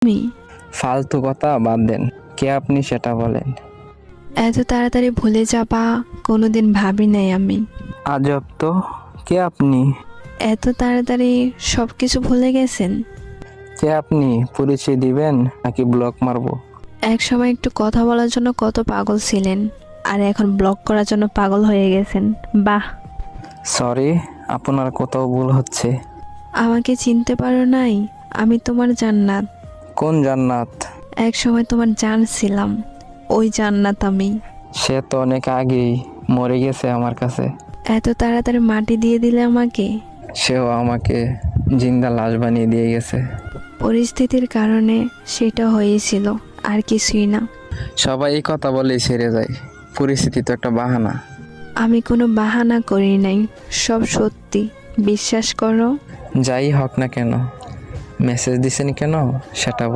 তুমি ফালতু কথা বাদ দেন, কে আপনি সেটা বলেন। এত তাড়াতাড়ি ভুলে যাবা কোনোদিন ভাবি নাই আমি। আজব তো, কে আপনি? এত তাড়াতাড়ি সব কিছু ভুলে গেছেন? কে আপনি, পরিচয় দিবেন নাকি ব্লক মারবো? এক সময় একটু কথা বলার জন্য কত পাগল ছিলেন, আর এখন ব্লক করার জন্য পাগল হয়ে গেছেন। বাহ! সরি, আপনার কোথাও ভুল হচ্ছে। আমাকে চিনতে পারো নাই? আমি তোমার জান্নাত। কোন জান্নাত? এক সময় তোমার জান ছিলাম, ওই জান্নাত আমি। সে তো অনেক আগেই মরে গেছে আমার কাছে। এত তাড়াতাড়ি মাটি দিয়ে দিলে আমাকে। সেও আমাকে জিন্দা লাশ বানিয়ে দিয়ে গেছে। পরিস্থিতির কারণে সেটা হয়েছিল, আর কিছুই না। সবাই এই কথা বলেই ছেড়ে যায়, পরিস্থিতি তো একটা বাহানা। আমি কোনো বাহানা করি নাই, সব সত্যি, বিশ্বাস করো। যাই হোক না কেন, মেসেজ দিছেন কেন সেটা